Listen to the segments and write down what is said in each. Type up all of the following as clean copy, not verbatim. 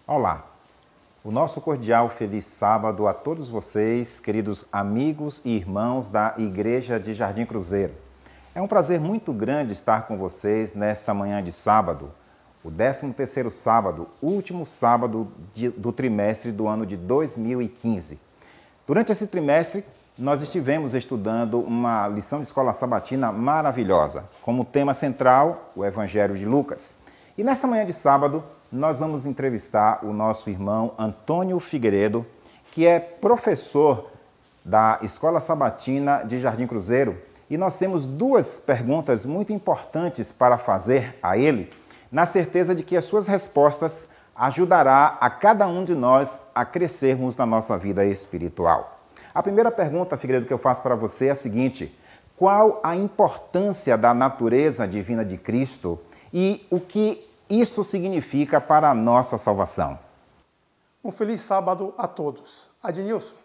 Olá, o nosso cordial feliz sábado a todos vocês, queridos amigos e irmãos da Igreja de Jardim Cruzeiro. É um prazer muito grande estar com vocês nesta manhã de sábado, o 13º sábado, último sábado do trimestre do ano de 2015. Durante esse trimestre, nós estivemos estudando uma lição de escola sabatina maravilhosa, como tema central, o Evangelho de Lucas. E nesta manhã de sábado, nós vamos entrevistar o nosso irmão Antônio Figueiredo, que é professor da Escola Sabatina de Jardim Cruzeiro. E nós temos duas perguntas muito importantes para fazer a ele, na certeza de que as suas respostas ajudará a cada um de nós a crescermos na nossa vida espiritual. A primeira pergunta, Figueiredo, que eu faço para você é a seguinte: qual a importância da natureza divina de Cristo e o que isso significa para a nossa salvação? Um feliz sábado a todos. Adnilson,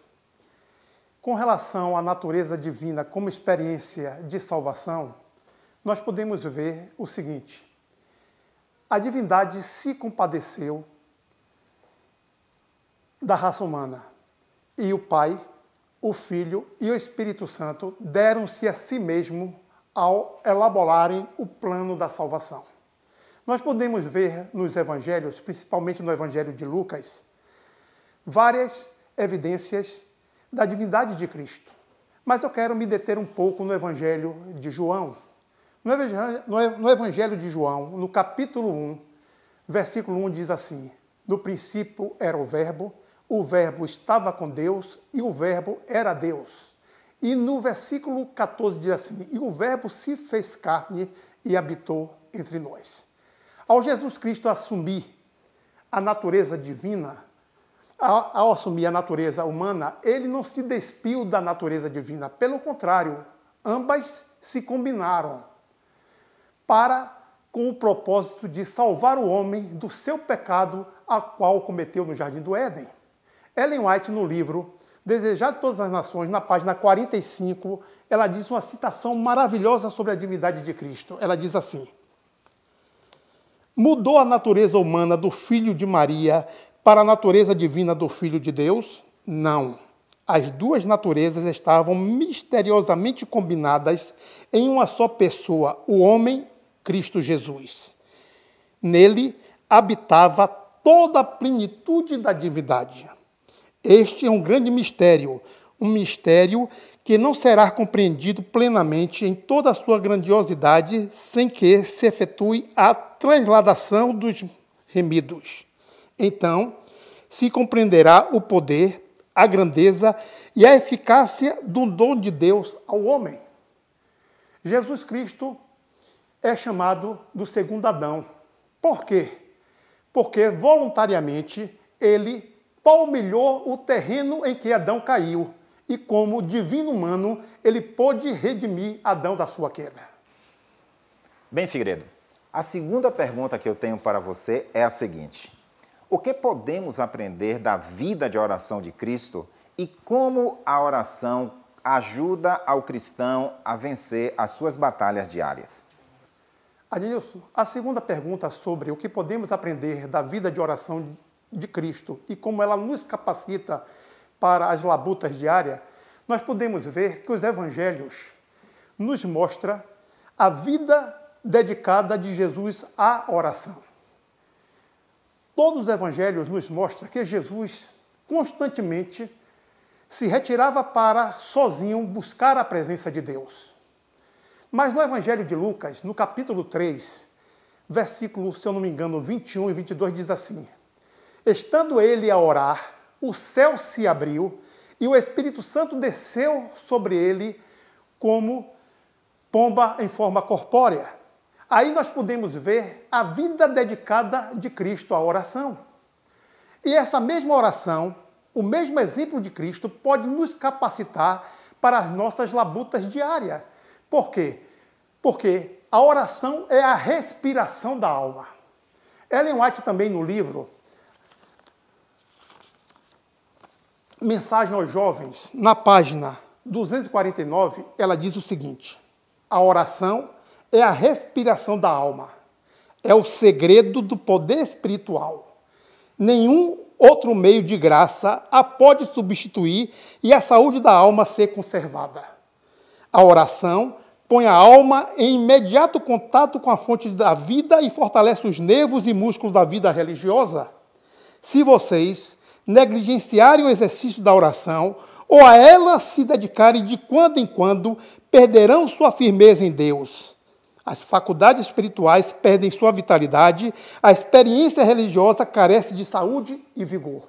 com relação à natureza divina como experiência de salvação, nós podemos ver o seguinte: a divindade se compadeceu da raça humana e o Pai, o Filho e o Espírito Santo deram-se a si mesmo ao elaborarem o plano da salvação. Nós podemos ver nos evangelhos, principalmente no Evangelho de Lucas, várias evidências da divindade de Cristo. Mas eu quero me deter um pouco no Evangelho de João. No Evangelho de João, no capítulo 1, versículo 1 diz assim: no princípio era o Verbo estava com Deus e o Verbo era Deus. E no versículo 14 diz assim: e o Verbo se fez carne e habitou entre nós. Ao Jesus Cristo assumir a natureza divina, ao assumir a natureza humana, ele não se despiu da natureza divina. Pelo contrário, ambas se combinaram com o propósito de salvar o homem do seu pecado, a qual cometeu no Jardim do Éden. Ellen White, no livro Desejado de Todas as Nações, na página 45, ela diz uma citação maravilhosa sobre a divindade de Cristo. Ela diz assim: mudou a natureza humana do Filho de Maria para a natureza divina do Filho de Deus? Não. As duas naturezas estavam misteriosamente combinadas em uma só pessoa, o homem, Cristo Jesus. Nele habitava toda a plenitude da divindade. Este é um grande mistério, um mistério que não será compreendido plenamente em toda a sua grandiosidade sem que se efetue a transladação dos remidos. Então, se compreenderá o poder, a grandeza e a eficácia do dom de Deus ao homem. Jesus Cristo é chamado do segundo Adão. Por quê? Porque voluntariamente ele palmilhou o terreno em que Adão caiu e, como divino humano, ele pôde redimir Adão da sua queda. Bem, Figueiredo, a segunda pergunta que eu tenho para você é a seguinte: o que podemos aprender da vida de oração de Cristo e como a oração ajuda ao cristão a vencer as suas batalhas diárias? Adnilson, a segunda pergunta sobre o que podemos aprender da vida de oração de Cristo e como ela nos capacita para as labutas diárias, nós podemos ver que os evangelhos nos mostram a vida dedicada de Jesus à oração. Todos os evangelhos nos mostram que Jesus constantemente se retirava para sozinho buscar a presença de Deus. Mas no Evangelho de Lucas, no capítulo 3, versículo, se eu não me engano, 21 e 22, diz assim: estando ele a orar, o céu se abriu e o Espírito Santo desceu sobre ele como pomba em forma corpórea. Aí nós podemos ver a vida dedicada de Cristo à oração. E essa mesma oração, o mesmo exemplo de Cristo, pode nos capacitar para as nossas labutas diárias. Por quê? Porque a oração é a respiração da alma. Ellen White também no livro Mensagem aos Jovens, na página 249, ela diz o seguinte: a oração é a respiração da alma, é o segredo do poder espiritual. Nenhum outro meio de graça a pode substituir e a saúde da alma ser conservada. A oração põe a alma em imediato contato com a fonte da vida e fortalece os nervos e músculos da vida religiosa. Se vocês negligenciarem o exercício da oração, ou a ela se dedicarem de quando em quando, perderão sua firmeza em Deus. As faculdades espirituais perdem sua vitalidade, a experiência religiosa carece de saúde e vigor.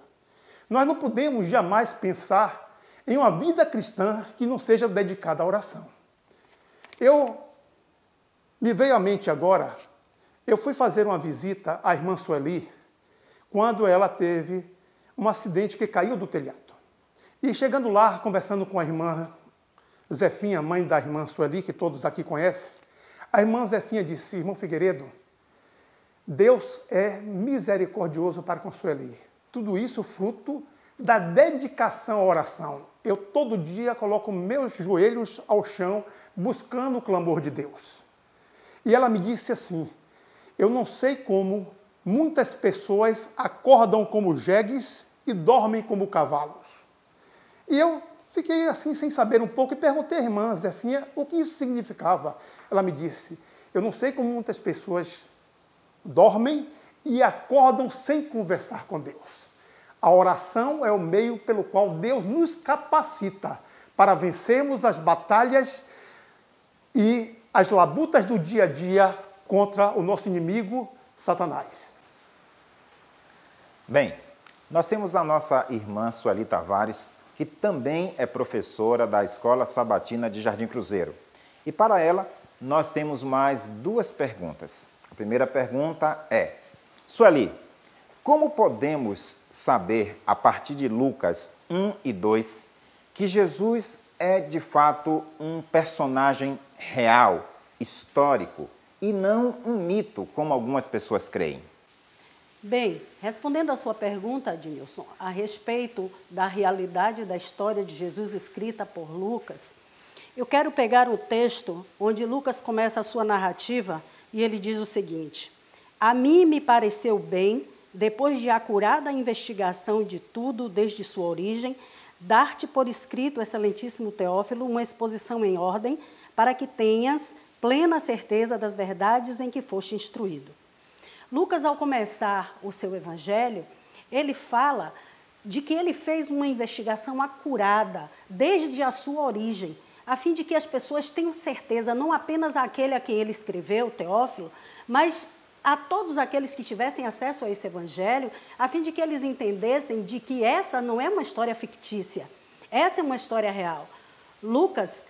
Nós não podemos jamais pensar em uma vida cristã que não seja dedicada à oração. Me veio à mente agora, eu fui fazer uma visita à irmã Sueli, quando ela teve um acidente que caiu do telhado. E chegando lá, conversando com a irmã Zefinha, mãe da irmã Sueli, que todos aqui conhecem, a irmã Zefinha disse: irmão Figueiredo, Deus é misericordioso para com Sueli. Tudo isso fruto da dedicação à oração. Eu todo dia coloco meus joelhos ao chão, buscando o clamor de Deus. E ela me disse assim: eu não sei como muitas pessoas acordam como jegues e dormem como cavalos. E eu fiquei assim sem saber um pouco e perguntei à irmã Zefinha o que isso significava. Ela me disse: eu não sei como muitas pessoas dormem e acordam sem conversar com Deus. A oração é o meio pelo qual Deus nos capacita para vencermos as batalhas e as labutas do dia a dia contra o nosso inimigo, Satanás. Bem, nós temos a nossa irmã Sueli Tavares, que também é professora da Escola Sabatina de Jardim Cruzeiro. E para ela, nós temos mais duas perguntas. A primeira pergunta é: Sueli, como podemos saber, a partir de Lucas 1 e 2, que Jesus é de fato um personagem real, histórico, e não um mito, como algumas pessoas creem? Bem, respondendo à sua pergunta, Adnilson, a respeito da realidade da história de Jesus escrita por Lucas, eu quero pegar o texto onde Lucas começa a sua narrativa e ele diz o seguinte: a mim me pareceu bem, depois de acurada investigação de tudo desde sua origem, dar-te por escrito, excelentíssimo Teófilo, uma exposição em ordem, para que tenhas plena certeza das verdades em que foste instruído. Lucas, ao começar o seu evangelho, ele fala de que ele fez uma investigação acurada, desde a sua origem, a fim de que as pessoas tenham certeza, não apenas aquele a quem ele escreveu, Teófilo, mas a todos aqueles que tivessem acesso a esse evangelho, a fim de que eles entendessem de que essa não é uma história fictícia, essa é uma história real. Lucas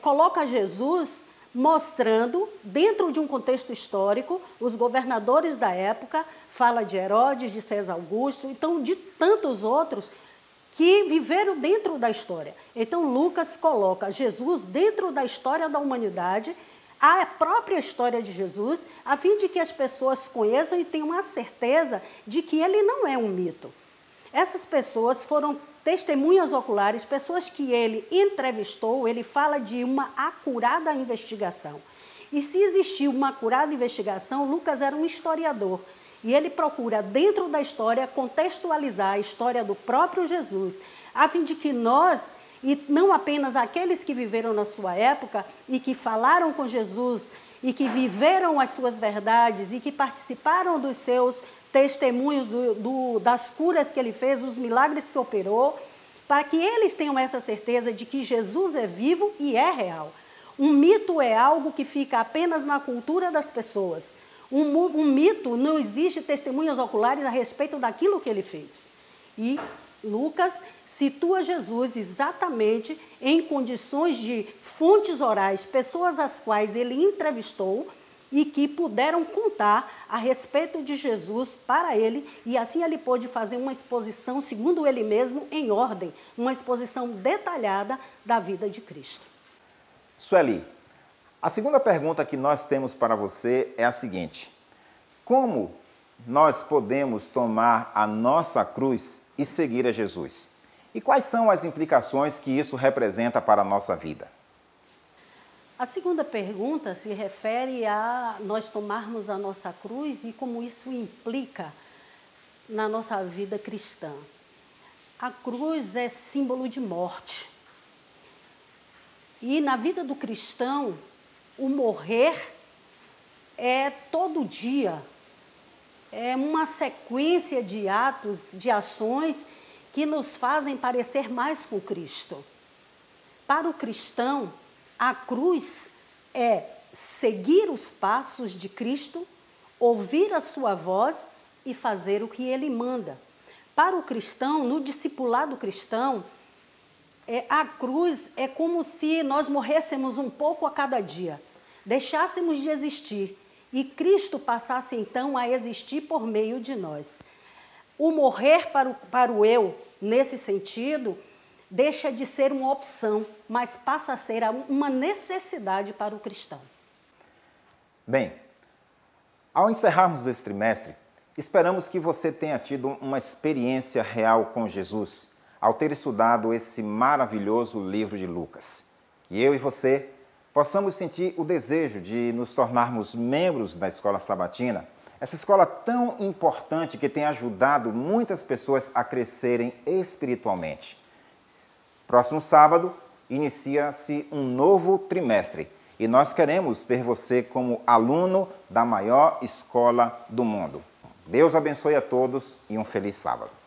coloca Jesus mostrando, dentro de um contexto histórico, os governadores da época, fala de Herodes, de César Augusto, então de tantos outros que viveram dentro da história. Então Lucas coloca Jesus dentro da história da humanidade, a própria história de Jesus, a fim de que as pessoas conheçam e tenham a certeza de que ele não é um mito. Essas pessoas foram testemunhas oculares, pessoas que ele entrevistou, ele fala de uma acurada investigação. E se existiu uma acurada investigação, Lucas era um historiador. E ele procura, dentro da história, contextualizar a história do próprio Jesus, a fim de que nós, e não apenas aqueles que viveram na sua época e que falaram com Jesus e que viveram as suas verdades e que participaram dos seus testemunhos das curas que ele fez, os milagres que operou, para que eles tenham essa certeza de que Jesus é vivo e é real. Um mito é algo que fica apenas na cultura das pessoas. Um mito não exige testemunhas oculares a respeito daquilo que ele fez. E Lucas situa Jesus exatamente em condições de fontes orais, pessoas às quais ele entrevistou e que puderam contar a respeito de Jesus para ele, e assim ele pôde fazer uma exposição, segundo ele mesmo, em ordem, uma exposição detalhada da vida de Cristo. Sueli, a segunda pergunta que nós temos para você é a seguinte: como nós podemos tomar a nossa cruz e seguir a Jesus? E quais são as implicações que isso representa para a nossa vida? A segunda pergunta se refere a nós tomarmos a nossa cruz e como isso implica na nossa vida cristã. A cruz é símbolo de morte. E na vida do cristão, o morrer é todo dia. É uma sequência de atos, de ações que nos fazem parecer mais com Cristo. Para o cristão, a cruz é seguir os passos de Cristo, ouvir a sua voz e fazer o que ele manda. Para o cristão, no discipulado cristão, a cruz é como se nós morrêssemos um pouco a cada dia, deixássemos de existir e Cristo passasse então a existir por meio de nós. O morrer para o eu, nesse sentido, deixa de ser uma opção, mas passa a ser uma necessidade para o cristão. Bem, ao encerrarmos esse trimestre, esperamos que você tenha tido uma experiência real com Jesus, ao ter estudado esse maravilhoso livro de Lucas. Que eu e você possamos sentir o desejo de nos tornarmos membros da Escola Sabatina, essa escola tão importante que tem ajudado muitas pessoas a crescerem espiritualmente. Próximo sábado, inicia-se um novo trimestre e nós queremos ter você como aluno da maior escola do mundo. Deus abençoe a todos e um feliz sábado.